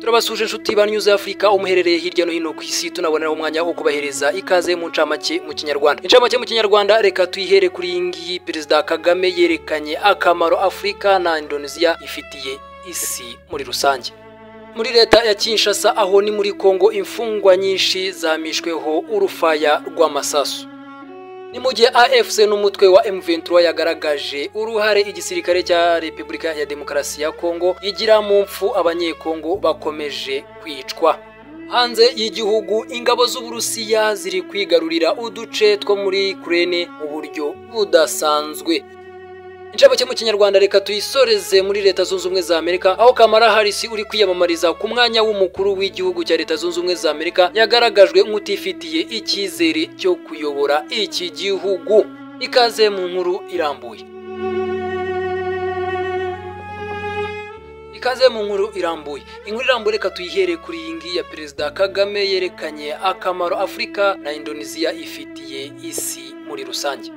Turabasuje inshuti ba News Africa umuherereye hirya no hino ku isi tunabonera umwanya wo kubahereza ikaze mu ncamake mu Kinyarwanda. Incamake mu Kinyarwanda reka tuyihere kuri ingi Perezida Kagame yerekanye akamaro Afrika na Indonesia ifitiye isi muri rusange. Muri leta ya Kinshasa aho ni muri Kongo imfungwa nyinshi zamishweho urufaya rw'amasasu. Ni mu gihe AFC n'umutwe wa M23 yagaragaje uruhare igisirikare cya Repubulika ya Demokarasi ya Kongo igira mu mfu abanyekongo bakomeje kwicwa. Hanze y'igihugu ingabo z'Uburusiya ziri kwigarurira uduce two muri Ukraine mu buryo budasanzwe. Incamake mu Kinyarwanda reka tuyisoreze muri Leta Zunze Ubumwe za Amerika aho Kamala Harris uri kwiyamamariza ku mwanya w'umukuru w'igihugu cya Leta Zunze Ubumwe za Amerika yagaragajwe nk'utifitiye icyizere cyo kuyobora iki gihugu. Ikaze mu nkuru irambuye. Inkuru irambuye reka tuyihere kuri ingi ya Perezida Kagame yerekanye akamaro Afrika na Indonesia ifitiye isi muri rusange.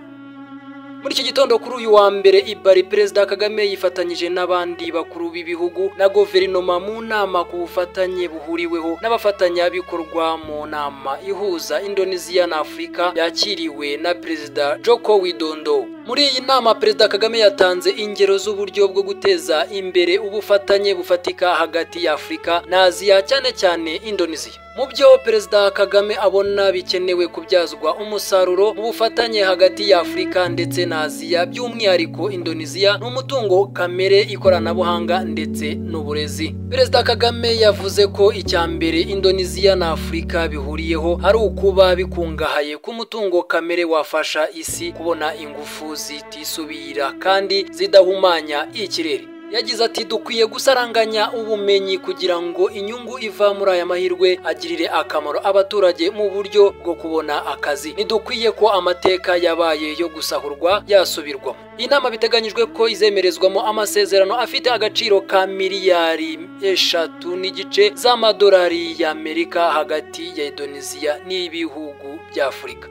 Muri iki gitondo kuri uyu wa mbere Ibari Perezida Kagame yifatanyije n'abandi bakuru b'ibihugu na guverinoma mu nama ku bufatanye buhuriweho n'abafatanyabikorwa mu nama ihuza Indonesia na Afrika yakiriwe na Perezida Joko Widodo. Muri iyi nama Perezida Kagame yatanze ingero z'uburyo bwo guteza imbere ubufatanye bufatika hagati ya Afrika na Aziya cyane cyane Indonesia. Mu byo Perezida Kagame abona bikenewe kubyazwa umusaruro mu bufatanye hagati ya Afrika ndetse na Aziya by'umwihariko Indonesia n'umutungo kamere, ikoranabuhanga ndetse n'uburezi. Perezida Kagame yavuze ko icyambere Indonesia na Afrika bihuriyeho ari ukuba bikungahaye ku mutungo kamere wafasha isi kubona ingufu zitisubira kandi zidahumanya ikirere. Yagize ati dukwiye gusaranganya ubumenyi kugira ngo inyungu iva muri aya mahirwe agirire akamaro abaturage mu buryo bwo kubona akazi. Ntidukwiye ko amateka yabaye yo gusahurwa yasubirwamo. Inama biteganyijwe ko izemerezwamo amasezerano afite agaciro ka miliyari 3.5 z'amadolari y'Amerika hagati ya Indonesia n'ibihugu bya Afrika.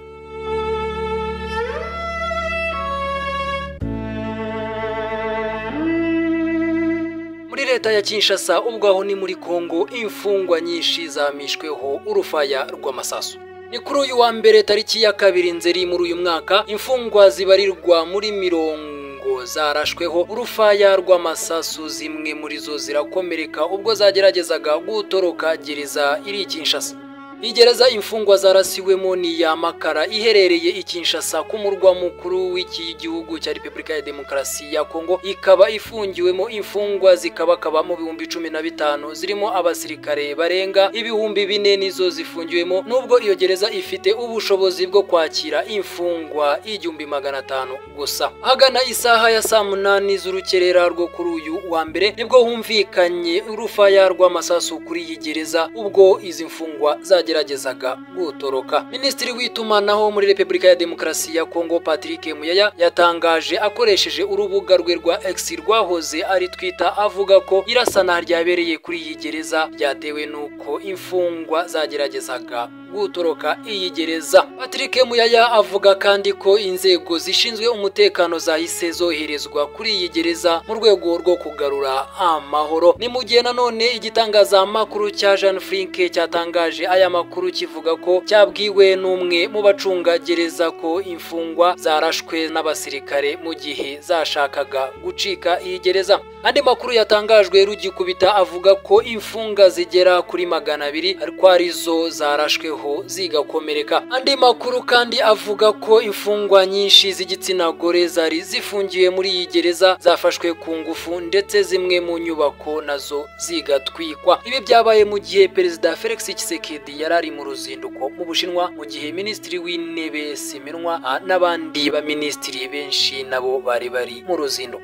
Muri leta ya Kinshasa ubwo aho ni muri Kongo imfungwa nyinshi zamishweho urufaya rw'amasasu. Ni kuri uyu wa mbere tariki ya 2 Nzeri muri uyu mwaka imfungwa zibarirwa muri 40 zarashweho urufaya rw'amasasu, zimwe muri zo zirakomereka ubwo zageragezaga gutoroka gereza iri Kinshasa. Igereza imfungwa zarasiwemo ni ya Makara iherereye i Kinshasa ku murwa mukuru w'iki gihugu cya Repubulika ya Demokarasi ya Kongo, ikaba ifungiwemo imfungwa zikabakaba mu 15,000 zirimo abasirikare barenga 4,000 nizo zifungiwemo, nubwo iyo gereza ifite ubushobozi bwo kwakira imfungwa 1,500 gusa. Hagana isaha ya saa 8 z'urukerera rwo kuri uyu wa mbere nibwo humvikanye urufaya rw'amasasu kuri iyi gereza ubwo izi mfungwa zageragezaga gutoroka. Minisitiri w'itumanaho muri Repubulika ya Demokarasi ya Kongo Patrick Muyaya yatangaje akoresheje urubuga rwe rwa X rwahoze ari Twitter avuga ko irasana ryabereye kuri iyi gereza ryatewe nuko imfungwa zageragezaga gutoroka iyi gereza. Patrick Muyaya avuga kandi ko inzego zishinzwe umutekano zahise zoherezwa kuri iyi gereza mu rwego rwo kugarura amahoro. Ni mu gihe nanone igitangazamakuru cya Jean Frinke cyatangaje aya makuru kivuga ko cyabwiwe n'umwe mu bacunga gereza ko imfungwa zarashwe n'abasirikare mu gihe zashakaga gucika iyi gereza. Andi makuru yatangajwe rugikubita avuga ko imfunga zigera kuri 200 ariko arizo zarashweho zigakomereka. Andi makuru kandi avuga ko imfungwa nyinshi z'igitsina gore zari zifungiwe muri iyi gereza zafashwe ku ngufu ndetse zimwe mu nyubako nazo zigatwikwa. Ibi byabaye mu gihe Perezida Felix Tshisekedi yarari mu ruzinduko mu Bushinwa, mu gihe Minisitiri w'Intebe Siminwa n'abandi ba minisitiri benshi nabo bari mu ruzinduko.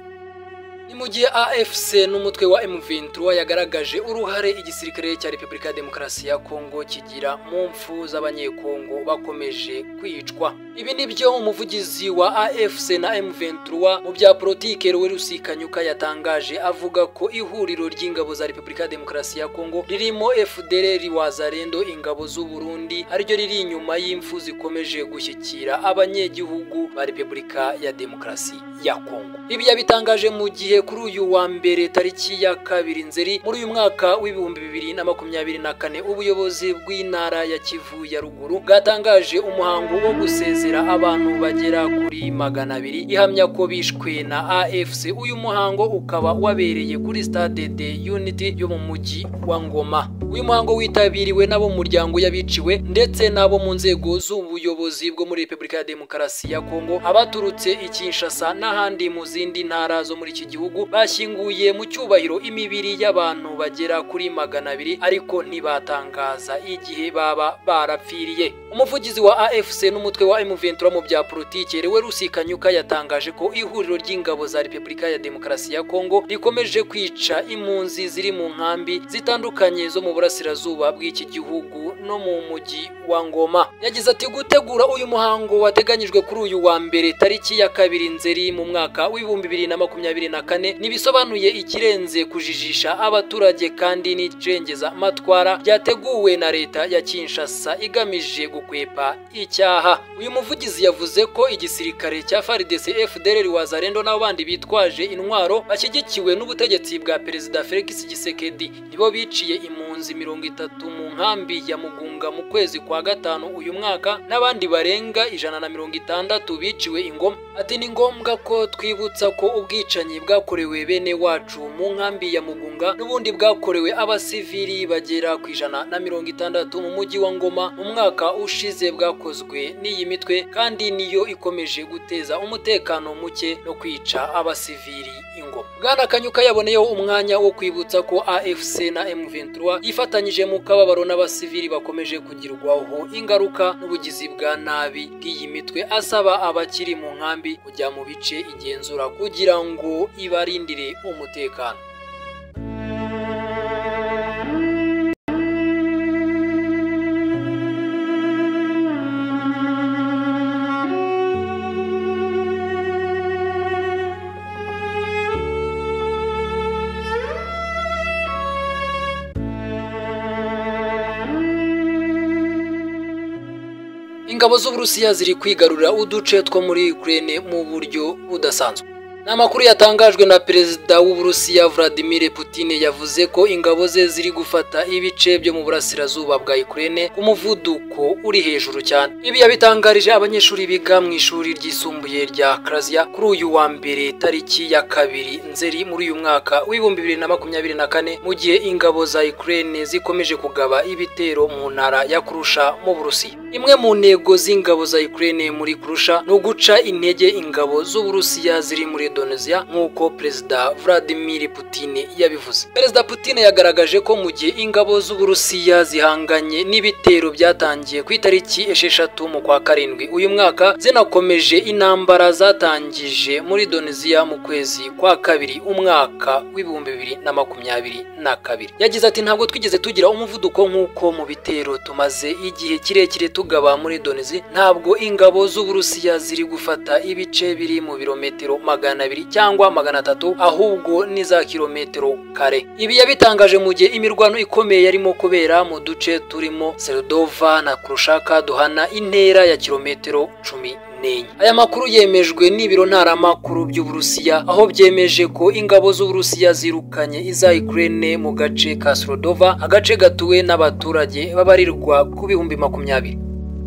Ni mu gihe AFC n'umutwe wa M23 yagaragaje uruhare igisirikare cya Repubulika ya Demokarasi ya Kongo kigira mu mfu z'abanyekongo bakomeje kwicwa. Ibi nibyo umuvugizi wa AFC na M23 mu bya politike Louis Kanyuka yatangaje avuga ko ihuriro ry'ingabo za Repubulika ya Demokarasi ya Kongo ririmo FDLR, Wazalendo, ingabo z'u Burundi ariryo riri inyuma y'imfu zikomeje gushyikira abanyegihugu ba Repubulika ya Demokarasi ya Kongo. Ibi yabitangaje mu gihe kuri uyu wa mbere tariki ya 2 Nzeri muri uyu mwaka w'ibihumbi 2024 ubuyobozi bw'intara ya Kivu ya ruguru bwatangaje umuhango wo gusezera abantu bagera kuri 200 ihamya ko bishwe na AFC. Uyu muhango ukaba wabereye kuri Stade de Unity yo mu mujyi wa Ngoma. Uyu muhango witabiriwe n'abo mu muryango y'abiciwe ndetse n'abo mu nzego z'ubuyobozi bwo muri Repubulika ya Demokarasi ya Kongo, abaturutse i Kinshasa n'ahandi mu zindi ntara zo muri iki gihugu bashyinguye mu cyubahiro imibiri y'abantu bagera kuri 200 ariko ntibatangaza igihe baba barapfiriye. Umuvugizi wa AFC n'umutwe wa M23 mu bya politike Rewe Rusikanyuka yatangaje ko ihuriro ry'ingabo za Repubulika ya Demokarasi ya Kongo rikomeje kwica impunzi ziri mu nkambi zitandukanye zo mu burasirazuba bw'iki gihugu no mu mujyi wa Ngoma. Yagize ati gutegura uyu muhango wateganyijwe kuri uyu wa mbere tariki ya 2 Nzeri mu mwaka w'ibihumbi 2024 nibisobanuye ikirenze kujijisha abaturage kandi n'icengeza matwara byateguwe na leta ya Kinshasa igamije gukwepa icyaha. Uyu muvugizi yavuze ko igisirikare cya FARDC, FDLR, Wazalendo n'abandi bitwaje intwaro bashyigikiwe n'ubutegetsi bwa Perezida Felix Tshisekedi nibo biciye impunzi 30 mu nkambi ya Mugunga mu kwezi kwa gatanu uyu mwaka n'abandi barenga 160 biciwe ingoma. Ati ni ngombwa ko twibutsa ko ubwicanyi bwakorewe bene wacu mu nkambi ya Mugunga n'ubundi bwakorewe abasivili bagera ku 160 mu mujyi wa Ngoma mu mwaka ushize bwakozwe n'iyi mitwe kandi niyo ikomeje guteza umutekano muke no kwica abasivili ingoma. Bwana Kanyuka yaboneyeho umwanya wo kwibutsa ko AFC na M23 yifatanyije mu kababaro n'abasivili bakomeje kugirwaho ingaruka n'ubugizi bwa nabi bw'iyi mitwe, asaba abakiri mu nkambi kujya mu bice igenzura kugira ngo ibarindire umutekano. Ingabo z'Uburusiya ziri kwigarurira uduce two muri Ukraine mu buryo budasanzwe. N'amakuru yatangajwe na Perezida w'Uburusiya Vladimir Putin yavuze ko ingabo ze ziri gufata ibice byo mu burasirazuba bwa Ukraine ku muvuduko uri hejuru cyane. Ibi yabitangarije abanyeshuri biga mu ishuri ryisumbuye rya Krasya kuri uyu wa mbere tariki ya 2 Nzeri muri uyu mwaka w'ibihumbi 2024 mu gihe ingabo za Ukraine zikomeje kugaba ibitero mu ntara ya Kurusha mu Burusiya. Imwe mu ntego z'ingabo za Ukraine muri Kurusha no guca intege ingabo z'Uburusiya ziri muri Indonesia nk'uko Perezida Vladimir Putin yabivuze. Perezida Putin yagaragaje ko mu gihe ingabo z'Uburusiya zihanganye n'ibitero byatangiye ku itariki 6 mu kwa karindwi uyu mwaka zinakomeje intambara zatangije muri Indonesia mu kwezi kwa kabiri umwaka w'ibihumbi 2022. Yagize ati ntabwo twigeze tugira umuvuduko nk'uko mu bitero tumaze igihe kirekire tugaba muri Indonesia. Ntabwo ingabo z'Uburusiya ziri gufata ibice biri mu birometero 200 cyangwa 300 ahubwo ni za kilometero kare. Ibi yabitangaje mu gihe imirwano ikomeye yarimo kubera mu duce turimo Seldova na Krushaka duhana intera ya kilometero 10. Aya makuru yemejwe n'ibiro ntaramakuru by'Uburusiya aho byemeje ko ingabo z'Uburusiya zirukanye iza Ukraine mu gace ka Seldova, agace gatuwe n'abaturage babarirwa ku bihumbi 20.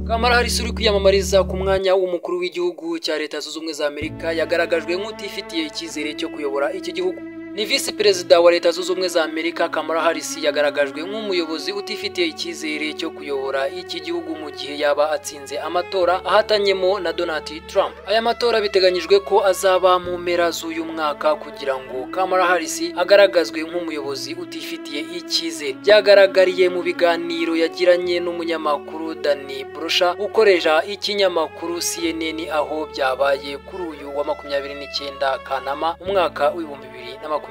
Kamala Harris uri kwiyamamariza ku mwanya w'umukuru w'igihugu cya Leta Zunze Ubumwe za Amerika yagaragajwe nk'utifitiye icyizere cyo kuyobora iki gihugu. Ni Vice Perezida wa Leta Zunze Ubumwe za Amerika Kamala Harris yagaragajwe nk'umuyobozi utifitiye icyizere cyo kuyobora iki gihugu mu gihe yaba atsinze amatora ahatanyemo na Donald Trump. Aya matora biteganyijwe ko azaba mu mpera z'uyu mwaka kugira ngo Kamala Harris agaragazwe nk'umuyobozi utifitiye icyizere. Byagaragariye mu biganiro yagiranye n'umunyamakuru Danny Brosha ukoresha ikinyamakuru CNN aho byabaye kuri uyu wa 29 Kanama umwaka w'ibihumbi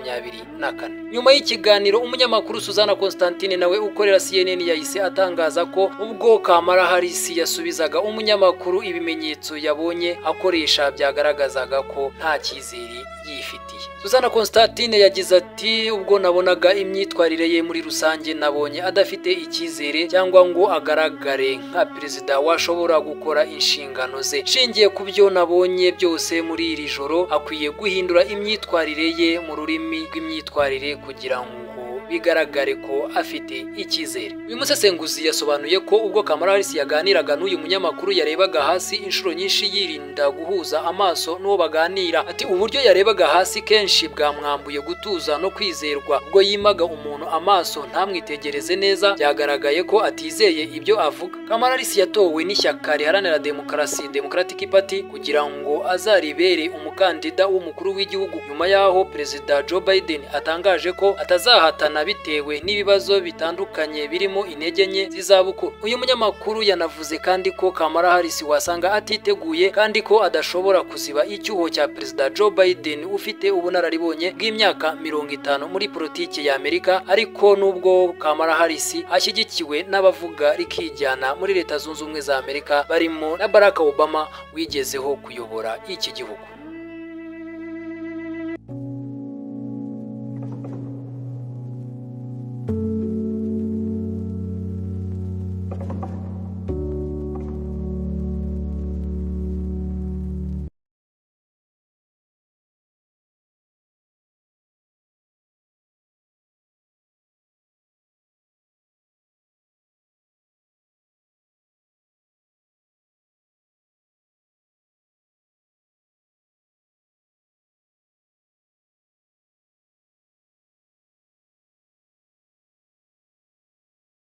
2024. Nyuma y'ikiganiro umunyamakuru Suzana Constantine nawe ukorera CNN yahise atangaza ko ubwo Kamala Harris yasubizaga umunyamakuru ibimenyetso yabonye akoresha byagaragazaga ko nta cyizere yifitiye. Susana Constantine yagize ati ubwo nabonaga imyitwarire ye muri rusange nabonye adafite icyizere cyangwa ngo agaragare nka perezida washobora gukora inshingano ze. Nshingiye ku byo nabonye byose muri iri joro akwiye guhindura imyitwarire ye mu rurimi rw'imyitwarire kugira ngo bigaragare ko afite icyizere. Uyu musesenguzi yasobanuye ko ubwo Kamala Harris yaganiraga n'uyu munyamakuru yarebaga hasi inshuro nyinshi yirinda guhuza amaso n'uwo baganira. Ati uburyo yarebaga hasi kenshi bwamwambuye gutuza no kwizerwa. Ubwo yimaga umuntu amaso ntamwitegereze neza byagaragaye ko atizeye ibyo avuga. Kamala Harris yatowe n'ishyaka riharanira demokarasi Democratic Party kugira ngo azaribere umukandida w'umukuru w'igihugu nyuma yaho Perezida Joe Biden atangaje ko atazahatana bitewe n'ibibazo bitandukanye birimo intege nke z'izabukuru. Uyu munyamakuru yanavuze kandi ko Kamala Harris wasanga atiteguye kandi ko adashobora kuziba icyuho cya Perezida Joe Biden ufite ubunararibonye bw'imyaka 50 muri politiki ya Amerika, ariko nubwo Kamala Harris ashyigikiwe n'abavuga rikijyana muri Leta Zunze Ubumwe za Amerika barimo na Barack Obama wigezeho kuyobora iki gihugu.